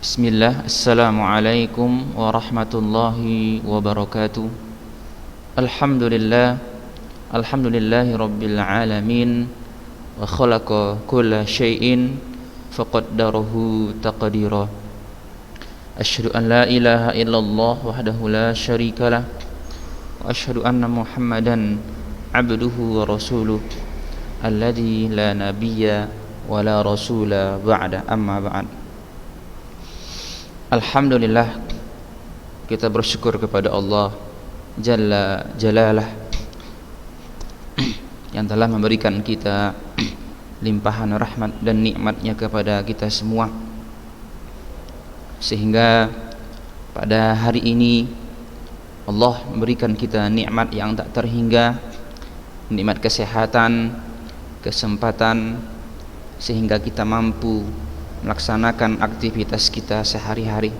Bismillah, Assalamualaikum warahmatullahi wabarakatuh. Alhamdulillahi rabbil alamin. Wa khalaqa kulla syai'in faqaddarahu taqdira. Asyhadu an la ilaha illallah wahdahu la syarikalah. Wa asyhadu anna Muhammadan abduhu wa rasuluh alladzi la nabiyya wa la rasula ba'da, amma ba'd. Alhamdulillah, kita bersyukur kepada Allah Jalla Jalalah yang telah memberikan kita limpahan rahmat dan nikmatnya kepada kita semua, sehingga pada hari ini Allah memberikan kita nikmat yang tak terhingga, nikmat kesehatan, kesempatan, sehingga kita mampu melaksanakan aktivitas kita sehari-hari,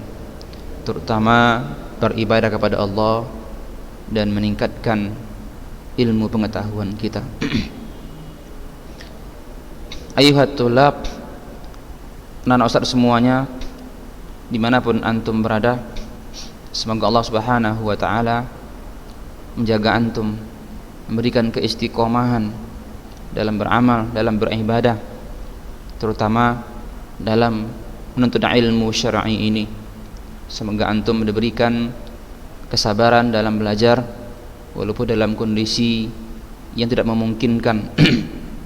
terutama beribadah kepada Allah dan meningkatkan ilmu pengetahuan kita. Ayuhat tulab, anak ustaz semuanya, dimanapun antum berada, semoga Allah subhanahu wa ta'ala menjaga antum, memberikan keistiqomahan dalam beramal, dalam beribadah, terutama dalam menuntut ilmu syar'i ini. Semoga antum diberikan kesabaran dalam belajar, walaupun dalam kondisi yang tidak memungkinkan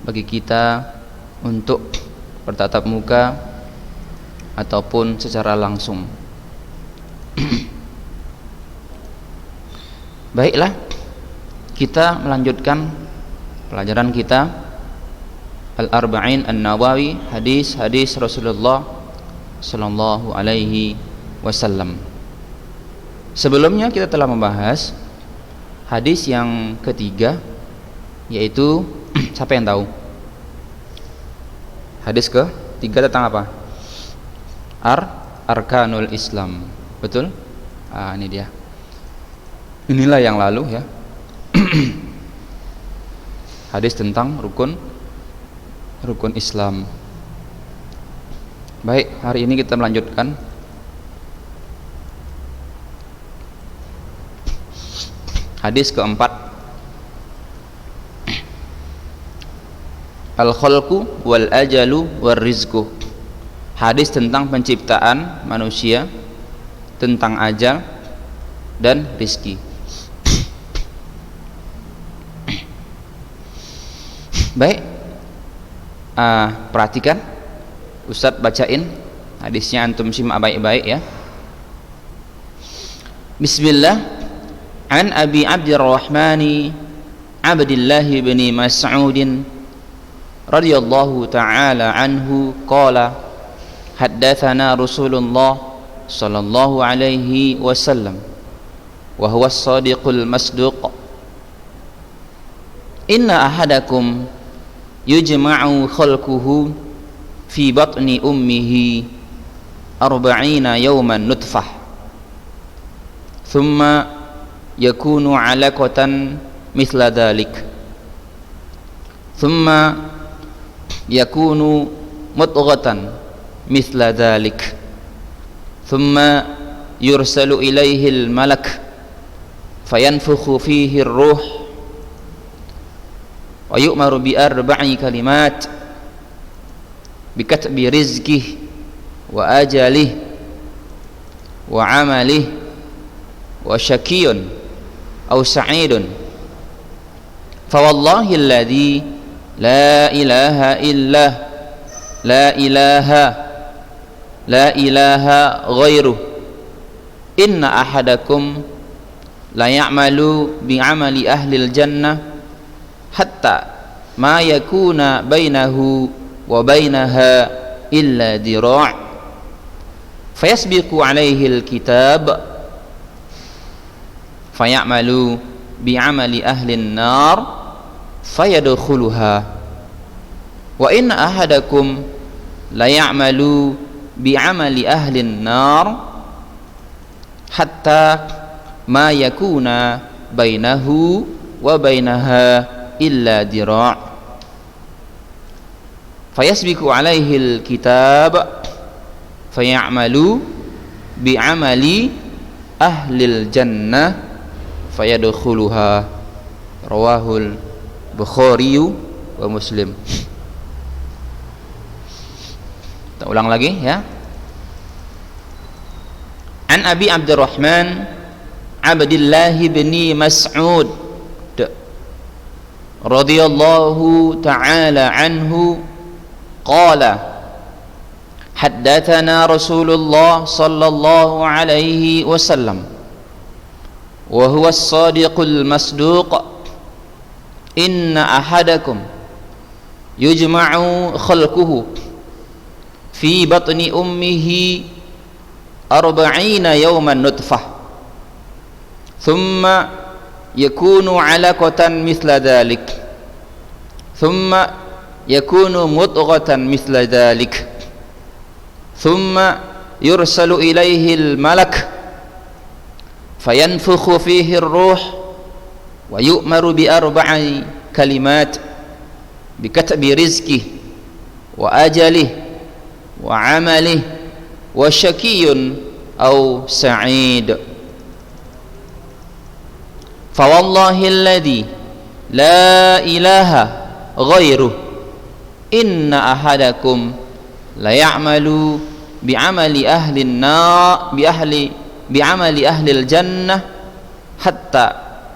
bagi kita untuk bertatap muka ataupun secara langsung. Baiklah, kita melanjutkan pelajaran kita Al-Arba'in An-Nawawi, hadis-hadis Rasulullah sallallahu alaihi wasallam. Sebelumnya kita telah membahas hadis yang ketiga, yaitu siapa yang tahu? Hadis ketiga tentang apa? Arkanul Islam. Betul? Ini dia. Inilah yang lalu ya. Hadis tentang rukun Islam. Baik, hari ini kita melanjutkan hadis keempat. Al-khalqu wal ajalu war rizqu. Hadis tentang penciptaan manusia, tentang ajal dan rizki. Baik, perhatikan, Ustaz bacain hadisnya, antum simak baik-baik ya. Bismillah. An Abi Abdurrahman Abdullah bin Mas'ud radhiyallahu ta'ala anhu qala haddatsana Rasulullah sallallahu alaihi wasallam wa huwa as-sadiqul masduq inna ahadakum yujma'u khalquhu fi batni ummihi 40 yawman nutfah thumma yakunu 'alaqatan mithla dhalik thumma yakunu mudghatan mithla dhalik thumma yursalu ilayhi al-malak fayanfukhu fihi ar-ruh wa yu'maru bi arba'i kalimat bi katbi rizqihi wa ajalihi wa amalihi wa syakiyun aw sa'idun fa wallahi alladhi la ilaha ghairuh inna ahadakum la ya'malu bi 'amali ahli al-jannah hatta ma yakuna bainahu wa bainaha illa dira' fayasbiqu alaihi alkitab fayamalu bi'amali ahli an-nar fayadkhuluha wa inna ahadakum la ya'malu bi'amali ahli an-nar hatta ma yakuna bainahu wa bainaha illa dira' fayasbiqu alaihi alkitab fayamalu bi'amali ahlil jannah fayadkhuluha. Rawahul Bukhari wa Muslim. Kita ulang lagi ya. An Abi Abdurrahman Abdullah bin Mas'ud radhiyallahu ta'ala anhu qala haddatsana Rasulullah sallallahu alaihi wasallam wa huwa as-sadiqul masduq inna ahadakum yujma'u khalquhu fi batni ummihi 40 yawman nutfah thumma yakunu 'alaqatan mithla dhalik thumma yakunu mudghatan mithla dhalik thumma yursalu ilaihi al-malak fayanfukhu fihi ar-ruh wa yu'maru bi arba'i kalimat bi katbi rizqihi wa ajalihi wa 'amalihi wa syaqiyyun aw sa'id. Fa wallahi alladhi la ilaha ghairuh inna ahadakum la ya'malu bi'amali ahli an-nar bi'amali ahli al-jannah hatta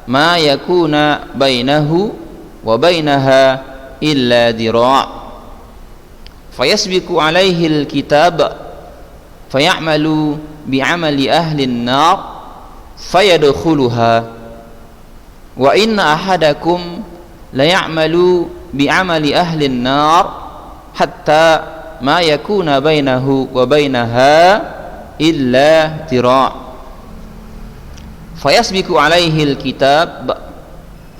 ma yakuna bainahu wa bainaha illa dira' fayasbiqu alaihi al-kitab fayamalu bi'amali ahli an-nar fayadkhuluha wa inna ahadakum la ya'malu bi'amali ahli an-nar hatta ma yakuna bainahu wa bainaha illa dira' fayasbiqu alaihi al-kitab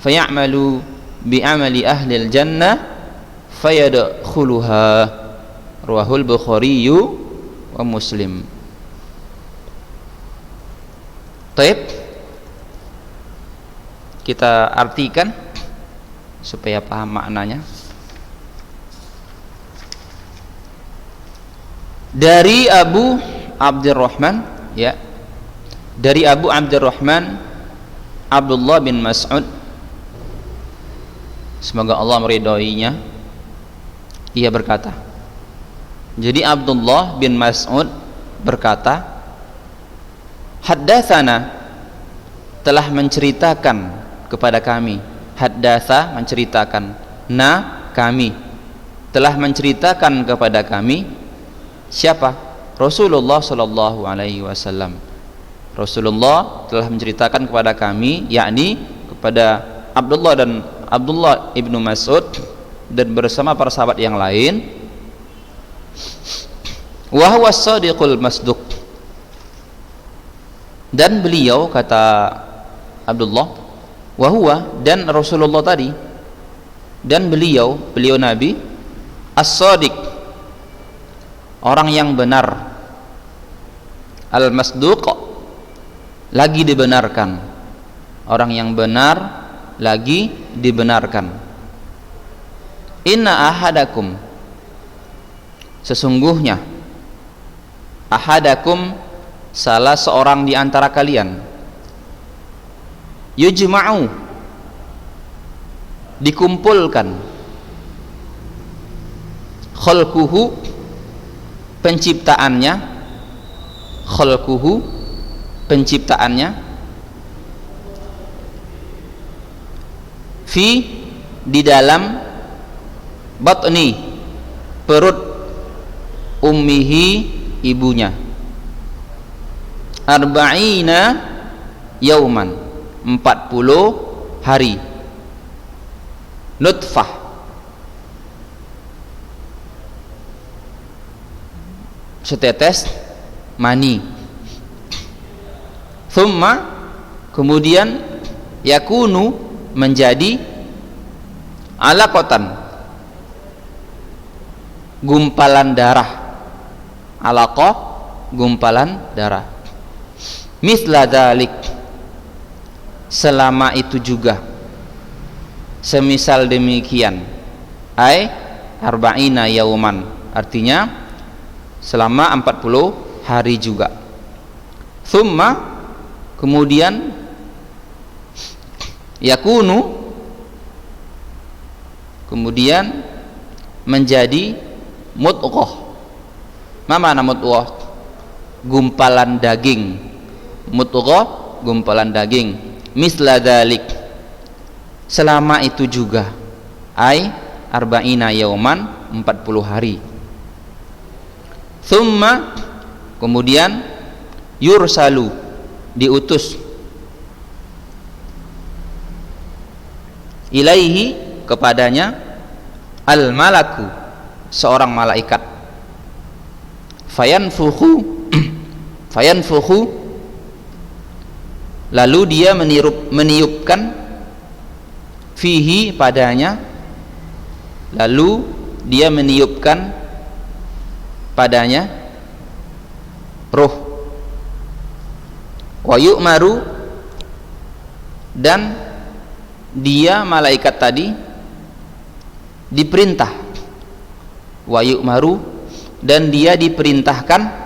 fayamalu bi'amali ahli al-jannah fayadkhuluha. Rawahul Bukhari wa Muslim. Taib, kita artikan supaya paham maknanya. Dari Abu Abdurrahman, ya, dari Abu Abdurrahman Abdullah bin Mas'ud, semoga Allah meridhoinya, ia berkata, jadi Abdullah bin Mas'ud berkata, haddatsana, telah menceritakan kepada kami, haddatsa menceritakan, na kami, telah menceritakan kepada kami, siapa? Rasulullah sallallahu alaihi wasallam. Rasulullah telah menceritakan kepada kami, yakni kepada Abdullah ibnu Mas'ud dan bersama para sahabat yang lain, wa huwa as-sadiqul masduq, dan beliau, kata Abdullah, wa huwa, dan Rasulullah tadi, dan beliau Nabi, as-sadiq, orang yang benar, al-masduq, lagi dibenarkan, orang yang benar lagi dibenarkan. Inna ahadakum, sesungguhnya, ahadakum, salah seorang di antara kalian, yujma'u, dikumpulkan, khalquhu, penciptaannya, khalquhu, penciptaannya, fi, di dalam, batni, perut, ummihi, ibunya, arba'ina yauman, 40 hari, nutfah, setetes mani, thumma, kemudian, yakunu, menjadi, alaqatan, gumpalan darah, alaqah, gumpalan darah, misla dzalik, selama itu juga, semisal demikian, ai arba'ina yauman, artinya selama 40 hari juga. Thumma, kemudian yakunu, kemudian menjadi mudghah. Ma makna mudghah? Gumpalan daging. Mudghah, gumpalan daging. Misla dzalik, selama itu juga. Ai arba'ina yauman, 40 hari. Thumma, kemudian yursalu, diutus, ilaihi, kepadanya, al malaku, seorang malaikat, fayanfukhu fayanfukhu, lalu dia meniupkan, fihi, padanya, lalu dia meniupkan padanya ruh, wa yu'maru, dan dia malaikat tadi diperintah, wa yu'maru, dan dia diperintahkan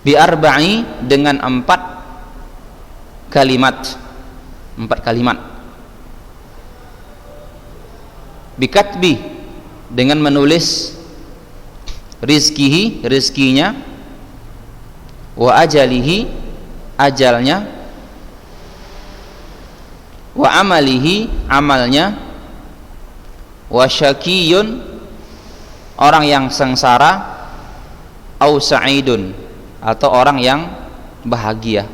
bi arba'i, dengan 4 kalimat, bikatbi, dengan menulis, rizkihi, rizkinya, wa ajalihi, ajalnya, wa amalihi, amalnya, wa syakiyun, orang yang sengsara, au sa'idun, atau orang yang bahagia.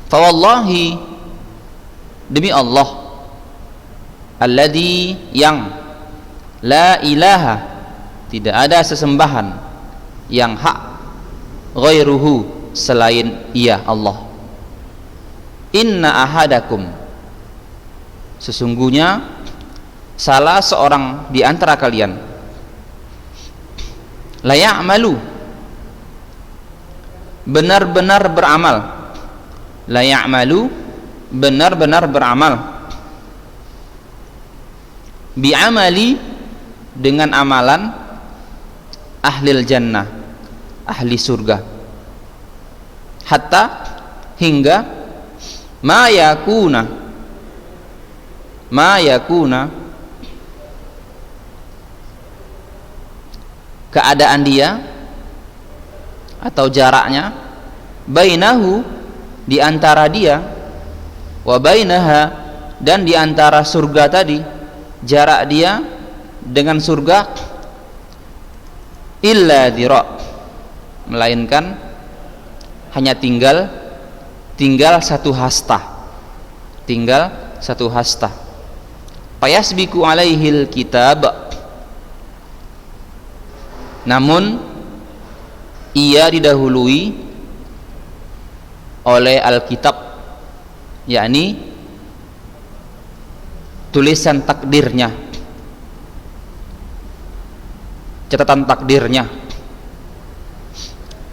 Fa wallahi, demi Allah, alladzi, yang, la ilaha, tidak ada sesembahan yang hak, ghairuhu, selain ia Allah. Inna ahadakum, sesungguhnya salah seorang di antara kalian, la ya'malu, benar-benar beramal, la ya'malu, benar-benar beramal, bi'amali, dengan amalan ahlil jannah, ahli surga, hatta, hingga, ma yakuna, keadaan dia atau jaraknya, bainahu, di antara dia, wa bainaha, dan di antara surga tadi, jarak dia dengan surga, illa dhira, melainkan hanya tinggal 1 hasta, tinggal 1 hasta. Payasbiku alaihil kitab, namun ia didahului oleh Alkitab, yakni tulisan takdirnya, catatan takdirnya.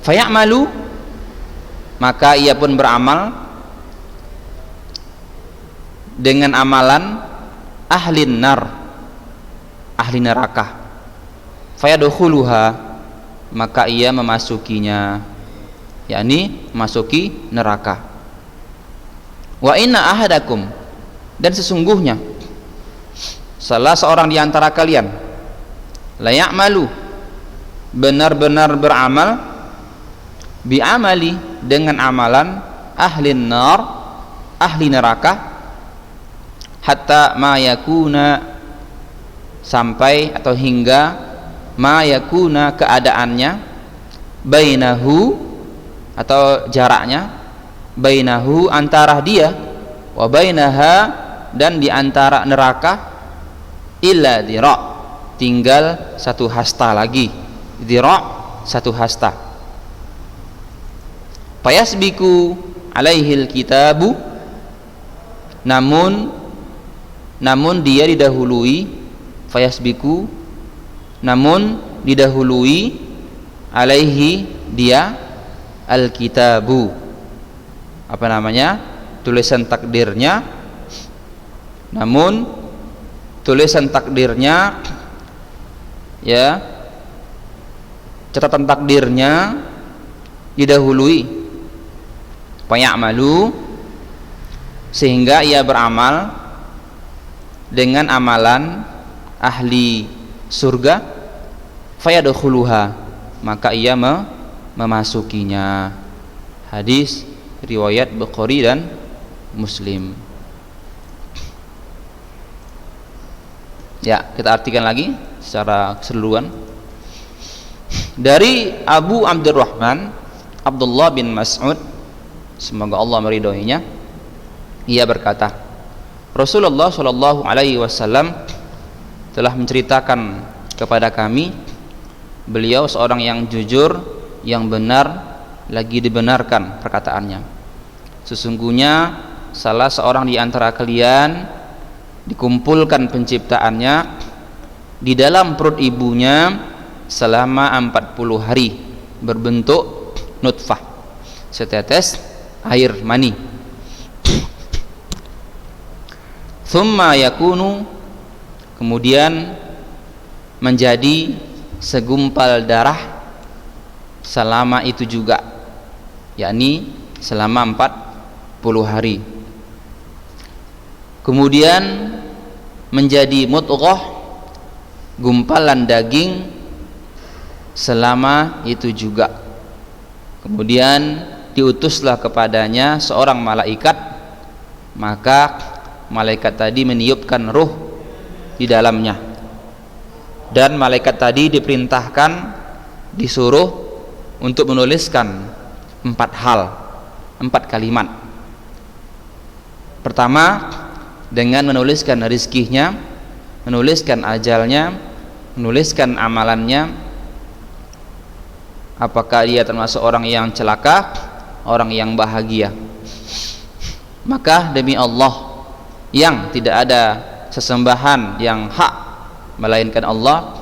Fayamalu, maka ia pun beramal dengan amalan ahlin nar, ahli neraka. Fayadkhuluha, maka ia memasukinya, yakni masuki neraka. Wa inna ahadakum, dan sesungguhnya salah seorang di antara kalian, la ya'malu, benar-benar beramal, bi'amali, dengan amalan ahlin nar, ahli neraka, hatta ma yakuna, sampai atau hingga, ma yakuna, keadaannya, bainahu, atau jaraknya, bainahu, antara dia, wa bainaha, dan di antara neraka, illa dhira, tinggal 1 hasta lagi, dhira, 1 hasta. Fayasbiku alaihil kitabu, namun dia didahului, fayasbiku, namun didahului, alaihi, dia, alkitabu, tulisan takdirnya, Namun tulisan takdirnya, ya, catatan takdirnya didahului fayamalu, sehingga ia beramal dengan amalan ahli surga, fayadkhuluha, maka ia memasukinya. Hadis riwayat Bukhari dan Muslim. Ya, kita artikan lagi secara keseluruhan. Dari Abu Abdurrahman Abdullah bin Mas'ud, semoga Allah meridhoinya, ia berkata, Rasulullah Shallallahu Alaihi Wasallam telah menceritakan kepada kami, beliau seorang yang jujur, yang benar, lagi dibenarkan perkataannya. Sesungguhnya salah seorang di antara kalian dikumpulkan penciptaannya di dalam perut ibunya selama 40 hari berbentuk nutfah, setetes air mani. Thumma yakunu, kemudian menjadi segumpal darah selama itu juga, yakni selama 40 hari. Kemudian menjadi mudghah, gumpalan daging selama itu juga. Kemudian diutuslah kepadanya seorang malaikat, maka malaikat tadi meniupkan ruh di dalamnya, dan malaikat tadi diperintahkan, disuruh untuk menuliskan 4 hal, 4 kalimat. Pertama, dengan menuliskan rizkinya, menuliskan ajalnya, menuliskan amalannya, apakah dia termasuk orang yang celaka, orang yang bahagia. Maka demi Allah yang tidak ada sesembahan yang hak melainkan Allah,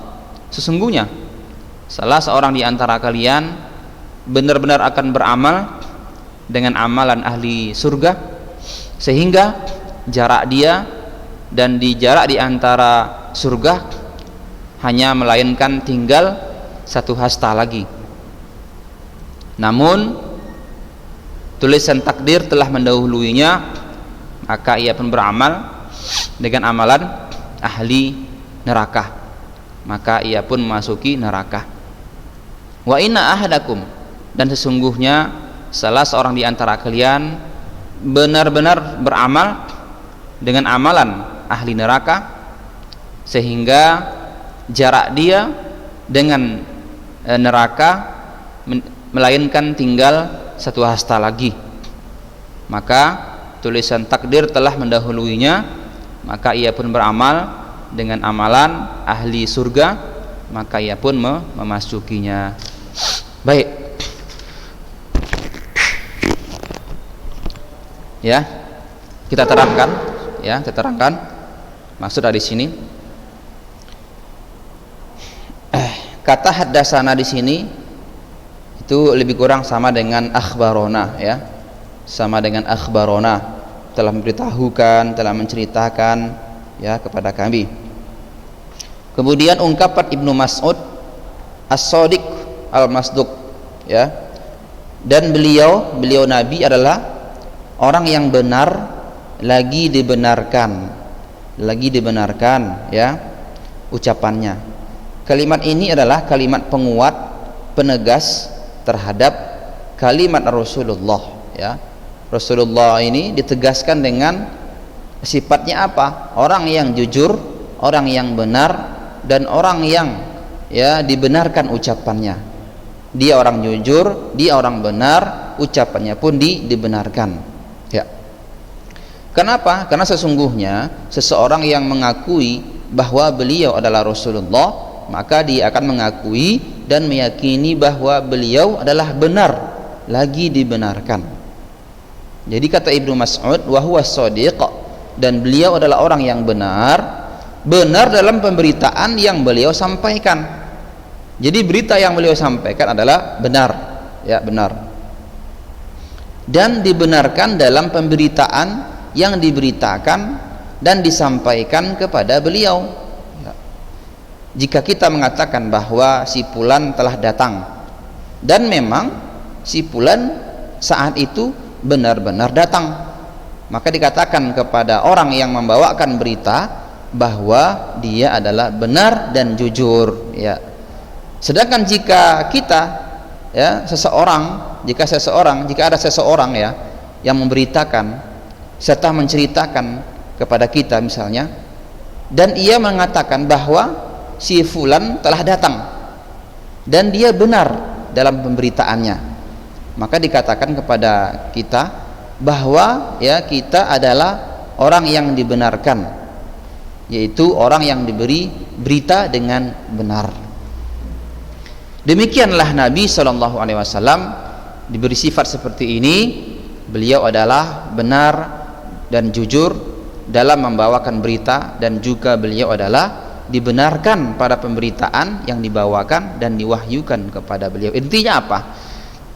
sesungguhnya salah seorang di antara kalian benar-benar akan beramal dengan amalan ahli surga, sehingga jarak dia dan jarak di antara surga hanya melainkan tinggal 1 hasta lagi. Namun tulisan takdir telah mendahuluinya, maka ia pun beramal dengan amalan ahli neraka, maka ia pun memasuki neraka. Wa inna ahadakum, dan sesungguhnya salah seorang di antara kalian benar-benar beramal dengan amalan ahli neraka, sehingga jarak dia dengan neraka melainkan tinggal 1 hasta lagi. Maka tulisan takdir telah mendahuluinya, maka ia pun beramal dengan amalan ahli surga, maka ia pun memasukinya. Baik, ya, kita terangkan, ya, kita terangkan maksud dari sini. Kata haddasana di sini itu lebih kurang sama dengan akhbarona, ya, sama dengan akhbarona, telah memberitahukan, telah menceritakan, ya, kepada kami. Kemudian ungkapan Ibnu Mas'ud as-Shadiq al-Masduq, ya, dan beliau Nabi adalah orang yang benar, lagi dibenarkan, ya, ucapannya. Kalimat ini adalah kalimat penguat, penegas terhadap kalimat Rasulullah, ya. Rasulullah ini ditegaskan dengan sifatnya apa? Orang yang jujur, orang yang benar, dan orang yang, ya, dibenarkan ucapannya. Dia orang jujur, dia orang benar, ucapannya pun dibenarkan, ya. Kenapa? Karena sesungguhnya seseorang yang mengakui bahwa beliau adalah Rasulullah, maka dia akan mengakui dan meyakini bahwa beliau adalah benar, lagi dibenarkan. Jadi kata Ibnu Mas'ud, wa huwa shadiq, dan beliau adalah orang yang benar dalam pemberitaan yang beliau sampaikan. Jadi berita yang beliau sampaikan adalah benar, ya, benar, dan dibenarkan dalam pemberitaan yang diberitakan dan disampaikan kepada beliau. Ya. Jika kita mengatakan bahwa si fulan telah datang dan memang si fulan saat itu benar-benar datang, maka dikatakan kepada orang yang membawakan berita bahwa dia adalah benar dan jujur, ya. Sedangkan jika kita, ya, jika ada seseorang ya yang memberitakan serta menceritakan kepada kita misalnya, dan ia mengatakan bahwa si fulan telah datang dan dia benar dalam pemberitaannya, maka dikatakan kepada kita bahwa ya kita adalah orang yang dibenarkan, yaitu orang yang diberi berita dengan benar. Demikianlah Nabi SAW diberi sifat seperti ini. Beliau adalah benar dan jujur dalam membawakan berita, dan juga beliau adalah dibenarkan pada pemberitaan yang dibawakan dan diwahyukan kepada beliau. Intinya apa?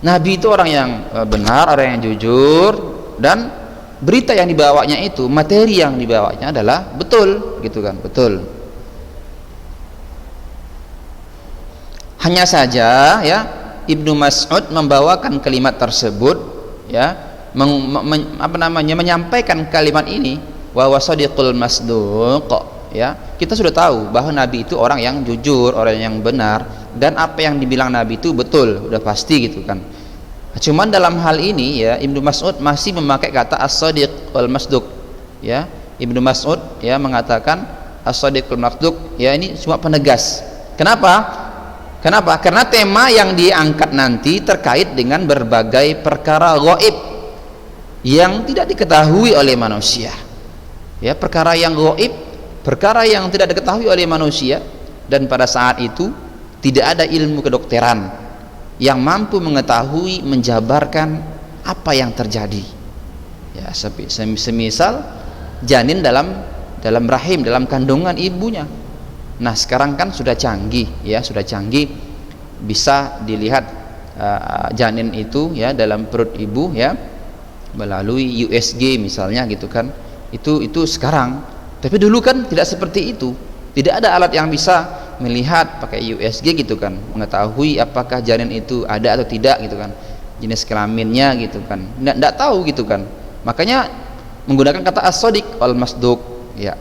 Nabi itu orang yang benar, orang yang jujur, dan berita yang dibawanya itu, materi yang dibawanya adalah betul, gitu kan, betul. Hanya saja ya Ibnu Mas'ud membawakan kalimat tersebut, ya, menyampaikan kalimat ini wa wasadiqul masduq, ya. Kita sudah tahu bahwa Nabi itu orang yang jujur, orang yang benar, dan apa yang dibilang Nabi itu betul, udah pasti, gitu kan. Cuman dalam hal ini ya Ibnu Mas'ud masih memakai kata as-sadiq wal masduq, ya. Ibnu Mas'ud ya mengatakan as-sadiq wal masduq, ya, ini cuma penegas. Kenapa? Karena tema yang diangkat nanti terkait dengan berbagai perkara gaib yang tidak diketahui oleh manusia. Ya, perkara yang gaib, perkara yang tidak diketahui oleh manusia, dan pada saat itu tidak ada ilmu kedokteran yang mampu mengetahui, menjabarkan apa yang terjadi. Ya, semisal janin dalam rahim, dalam kandungan ibunya. Nah, sekarang kan sudah canggih, ya, sudah canggih, bisa dilihat janin itu ya dalam perut ibu, ya, melalui USG misalnya, gitu kan. Itu sekarang. Tapi dulu kan tidak seperti itu. Tidak ada alat yang bisa melihat pakai USG, gitu kan, mengetahui apakah janin itu ada atau tidak, gitu kan, jenis kelaminnya, gitu kan, tidak tahu, gitu kan. Makanya menggunakan kata as-sadiq wal masduq, ya.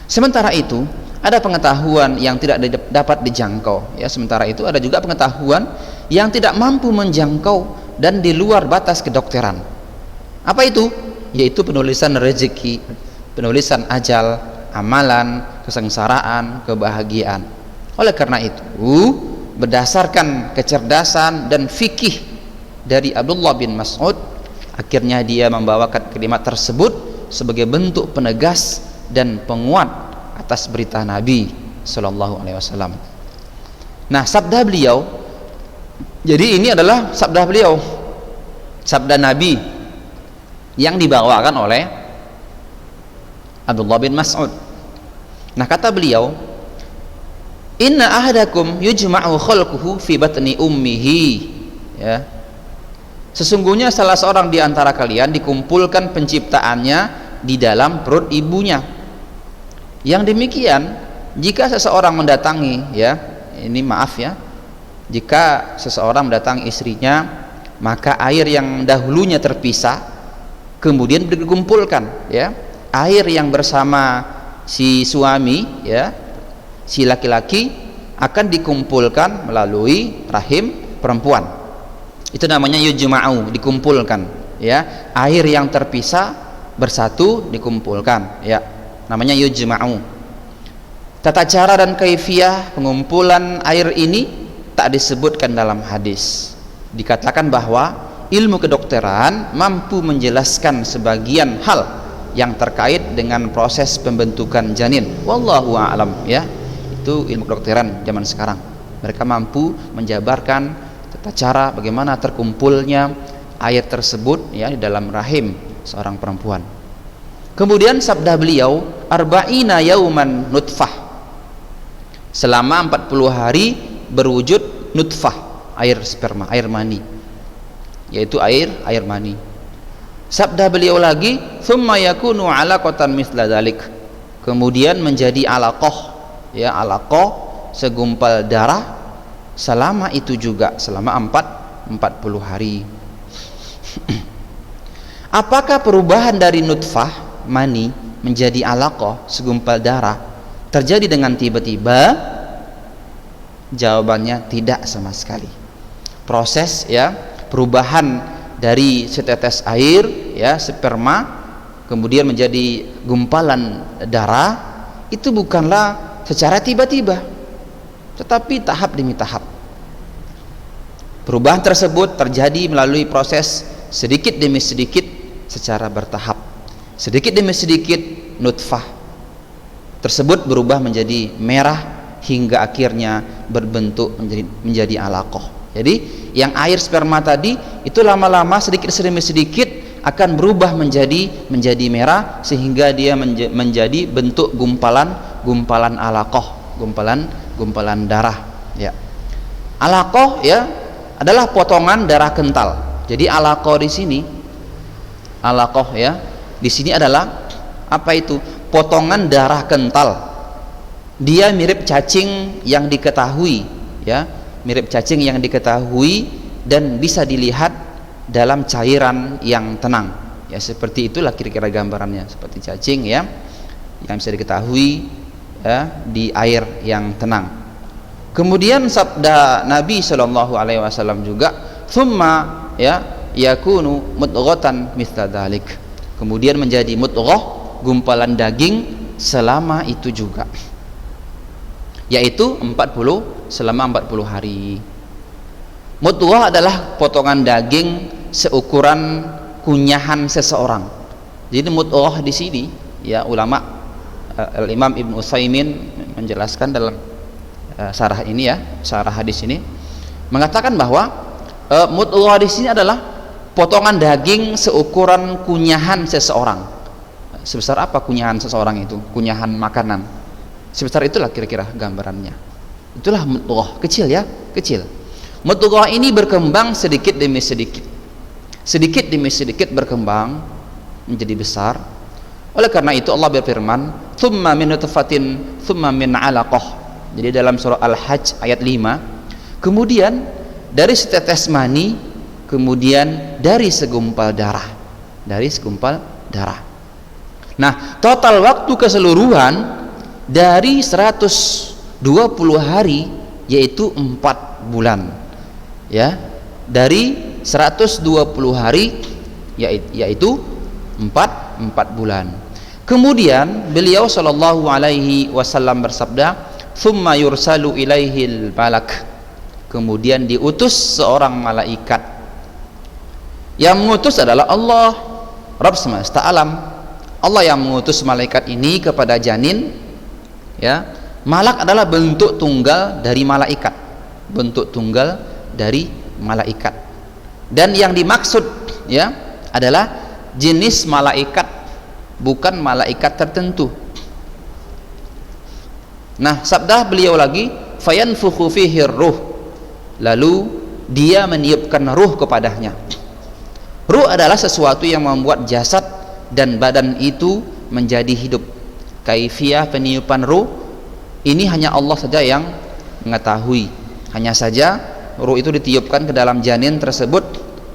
Sementara itu ada pengetahuan yang tidak dapat dijangkau, ya. Sementara itu ada juga pengetahuan yang tidak mampu menjangkau dan di luar batas kedokteran. Apa itu? Yaitu penulisan rezeki, penulisan ajal, amalan, kesengsaraan, kebahagiaan. Oleh karena itu, berdasarkan kecerdasan dan fikih dari Abdullah bin Mas'ud, akhirnya dia membawakan kalimat tersebut sebagai bentuk penegas dan penguat atas berita Nabi Sallallahu Alaihi Wasallam. Nah, sabda beliau, jadi ini adalah sabda beliau, sabda Nabi yang dibawakan oleh Abdullah bin Mas'ud. Nah, kata beliau, inna ahadakum yujma'u khalquhu fi batni ummihi, ya, sesungguhnya salah seorang di antara kalian dikumpulkan penciptaannya di dalam perut ibunya. Yang demikian, jika seseorang mendatangi, ya, ini maaf ya, jika seseorang mendatangi istrinya, maka air yang dahulunya terpisah kemudian dikumpulkan, ya, air yang bersama si suami, ya, si laki-laki, akan dikumpulkan melalui rahim perempuan. Itu namanya yujma'u, dikumpulkan, ya, air yang terpisah bersatu dikumpulkan, ya, namanya yujma'u. Tata cara dan kaifiyah pengumpulan air ini tak disebutkan dalam hadis. Dikatakan bahwa ilmu kedokteran mampu menjelaskan sebagian hal yang terkait dengan proses pembentukan janin. Wallahu a'lam, ya. Itu ilmu kedokteran zaman sekarang. Mereka mampu menjabarkan tata cara bagaimana terkumpulnya air tersebut, ya, di dalam rahim seorang perempuan. Kemudian sabda beliau, arba'ina yauman nutfah, selama 40 hari berwujud nutfah, air sperma, air mani, yaitu air mani. Sabda beliau lagi, "Tsumma yakunu 'alaqatan mithla dzalik." Kemudian menjadi alaqah, ya, alaqah segumpal darah selama itu juga, selama 40 hari. Apakah perubahan dari nutfah mani menjadi alaqah segumpal darah terjadi dengan tiba-tiba? Jawabannya tidak sama sekali. Proses, ya, perubahan dari setetes air, ya, sperma, kemudian menjadi gumpalan darah, itu bukanlah secara tiba-tiba, tetapi tahap demi tahap. Perubahan tersebut terjadi melalui proses sedikit demi sedikit secara bertahap. Sedikit demi sedikit nutfah tersebut berubah menjadi merah hingga akhirnya berbentuk menjadi alaqah. Jadi yang air sperma tadi itu lama-lama sedikit demi sedikit akan berubah menjadi merah sehingga dia menjadi bentuk gumpalan alaqah, gumpalan darah, ya. Alaqah, ya, adalah potongan darah kental. Jadi alaqah di sini, alaqah, ya, di sini adalah apa itu? Potongan darah kental. Dia mirip cacing yang diketahui, ya, mirip cacing yang diketahui dan bisa dilihat dalam cairan yang tenang, ya, seperti itulah kira-kira gambarannya, seperti cacing, ya, yang bisa diketahui, ya, di air yang tenang. Kemudian sabda Nabi Shallallahu Alaihi Wasallam juga, "Tsumma, ya, yakunu mudghatan mithla dzalik." Kemudian menjadi mudghah, gumpalan daging selama itu juga, yaitu selama 40 hari. Mudghah adalah potongan daging seukuran kunyahan seseorang. Jadi mudghah di sini, ya, ulama Al-Imam Ibn Utsaimin menjelaskan dalam syarah ini, ya, syarah hadis ini, mengatakan bahwa mudghah di sini adalah potongan daging seukuran kunyahan seseorang. Sebesar apa kunyahan seseorang itu? Kunyahan makanan. Sebesar itulah kira-kira gambarannya. Itulah mudghah, kecil, ya, kecil. Mudghah ini berkembang sedikit demi sedikit. Sedikit demi sedikit berkembang menjadi besar. Oleh karena itu Allah berfirman, "Tsumma min nutfatin, tsumma min 'alaqah." Jadi dalam surah Al-Hajj ayat 5, kemudian dari setetes mani, kemudian dari segumpal darah. Dari segumpal darah. Nah, total waktu keseluruhan dari 120 hari yaitu 4 bulan, ya, dari 120 hari yaitu 4 bulan. Kemudian beliau sallallahu alaihi wasallam bersabda, "Tsumma yursalu ilaihil malak." Kemudian diutus seorang malaikat. Yang mengutus adalah Allah, Rabb semesta alam. Allah yang mengutus malaikat ini kepada janin, ya. Malak adalah bentuk tunggal dari malaikat, bentuk tunggal dari malaikat. Dan yang dimaksud, ya, adalah jenis malaikat, bukan malaikat tertentu. Nah, sabda beliau lagi, "Fayanfukhu fihi ruh." Lalu dia meniupkan ruh kepadanya. Ruh adalah sesuatu yang membuat jasad dan badan itu menjadi hidup. Kaifiyah peniupan ruh ini hanya Allah saja yang mengetahui. Hanya saja ruh itu ditiupkan ke dalam janin tersebut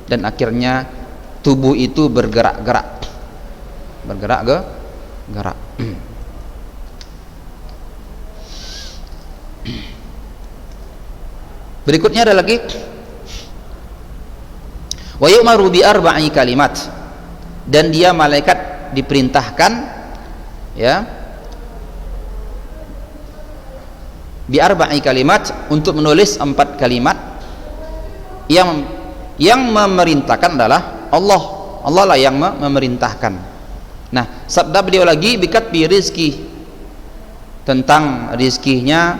dan akhirnya tubuh itu bergerak-gerak. Bergerak-gerak. Berikutnya ada lagi, wa yu'maru bi arba'i kalimat, dan dia malaikat diperintahkan, ya, bi arba'i kalimat, untuk menulis 4 kalimat. Yang memerintahkan adalah Allah. Allah lah yang memerintahkan. Nah, sabda beliau lagi, bikat bi rizki, tentang rizkinya,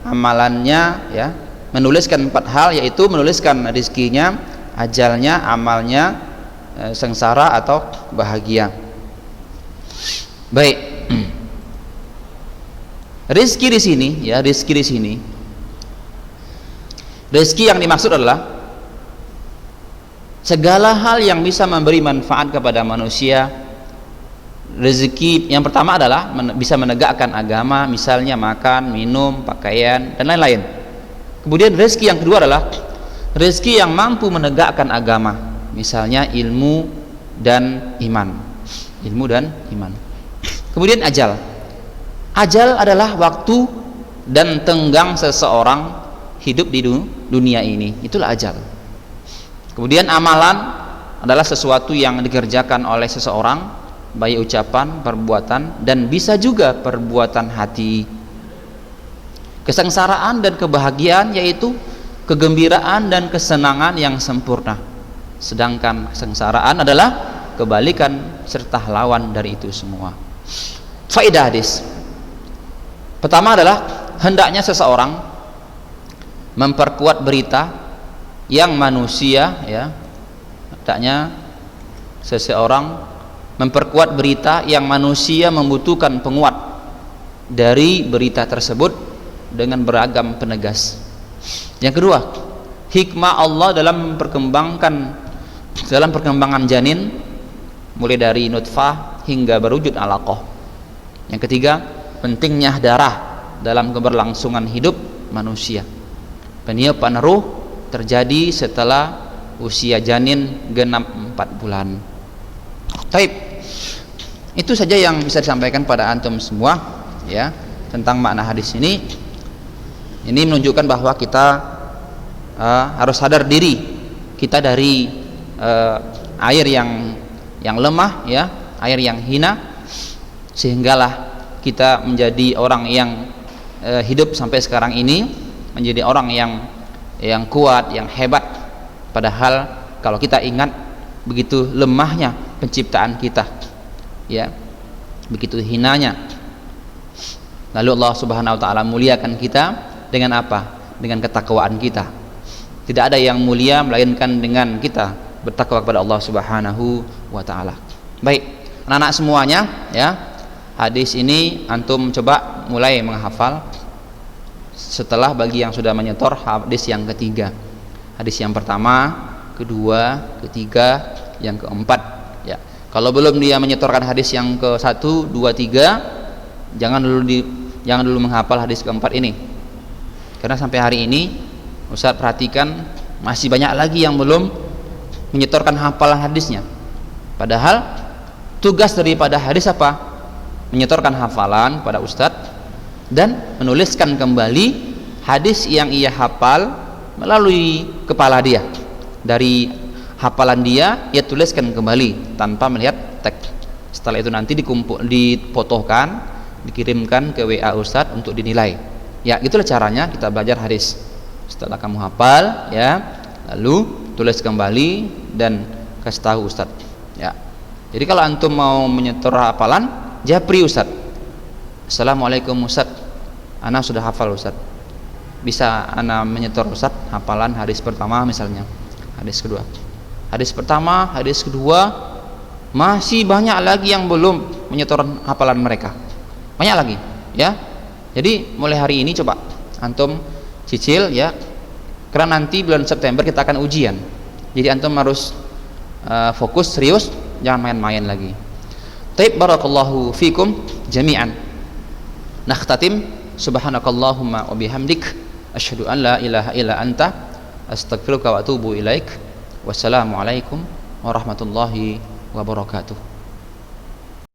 amalannya, ya, menuliskan 4 hal, yaitu menuliskan rizkinya, ajalnya, amalnya, sengsara atau bahagia. Baik. Rizki di sini, ya, rizki di sini, rizki yang dimaksud adalah segala hal yang bisa memberi manfaat kepada manusia. Rezeki yang pertama adalah bisa menegakkan agama, misalnya makan, minum, pakaian, dan lain-lain. Kemudian rezeki yang kedua adalah rezeki yang mampu menegakkan agama, misalnya ilmu dan iman. Ilmu dan iman. Kemudian ajal. Ajal adalah waktu dan tenggang seseorang hidup di dunia ini. Itulah ajal. Kemudian amalan adalah sesuatu yang dikerjakan oleh seseorang, baik ucapan, perbuatan, dan bisa juga perbuatan hati. Kesengsaraan dan kebahagiaan yaitu kegembiraan dan kesenangan yang sempurna. Sedangkan kesengsaraan adalah kebalikan serta lawan dari itu semua. Faedah hadis pertama adalah hendaknya seseorang memperkuat berita yang manusia, ya, hendaknya seseorang memperkuat berita yang manusia membutuhkan penguat dari berita tersebut dengan beragam penegas. Yang kedua, hikmah Allah dalam perkembangan janin mulai dari nutfah hingga berwujud alaqah. Yang ketiga, pentingnya darah dalam keberlangsungan hidup manusia. Peniupan ruh terjadi setelah usia janin genap 4 bulan. Taib. Itu saja yang bisa disampaikan pada antum semua, ya, tentang makna hadis ini. Ini menunjukkan bahwa kita harus sadar diri kita dari air yang lemah, ya, air yang hina, sehinggalah kita menjadi orang yang hidup sampai sekarang ini menjadi orang yang kuat, yang hebat. Padahal kalau kita ingat begitu lemahnya penciptaan kita, ya, begitu hinanya. Lalu Allah Subhanahu wa taala muliakan kita dengan apa? Dengan ketakwaan kita. Tidak ada yang mulia melainkan dengan kita bertakwa kepada Allah Subhanahu wa taala. Baik, anak-anak semuanya, ya, hadis ini antum coba mulai menghafal. Setelah bagi yang sudah menyetor hadis yang ketiga, hadis yang pertama, kedua, ketiga, yang keempat, ya. Kalau belum dia menyetorkan hadis yang ke 1, 2, 3, jangan dulu menghafal hadis keempat ini, karena sampai hari ini Ustaz perhatikan masih banyak lagi yang belum menyetorkan hafalan hadisnya. Padahal tugas daripada hadis apa? Menyetorkan hafalan pada Ustadz dan menuliskan kembali hadis yang ia hafal melalui kepala dia. Dari hafalan dia tuliskan kembali tanpa melihat teks. Setelah itu nanti difotokan, dikirimkan ke WA Ustadz untuk dinilai. Ya, itulah caranya kita belajar hadis. Setelah kamu hafal, ya, lalu tulis kembali dan kasih tahu Ustadz, ya. Jadi kalau antum mau menyetor hafalan, japri Ustadz. Assalamualaikum Ustadz, ana sudah hafal Ustadz, bisa ana menyetor Ustadz hafalan hadis pertama misalnya, hadis kedua. Hadis pertama, hadis kedua, masih banyak lagi yang belum menyetor hafalan mereka, banyak lagi, ya. Jadi mulai hari ini coba antum cicil, ya, karena nanti bulan September kita akan ujian. Jadi antum harus fokus, serius, jangan main-main lagi. Taib, barakallahu fikum jami'an. Nakhtatim, subhanakallahumma wa bihamdik asyhadu an la ilaha illa anta astaghfiruka wa atubu ilaik. Wassalamualaikum warahmatullahi wabarakatuh.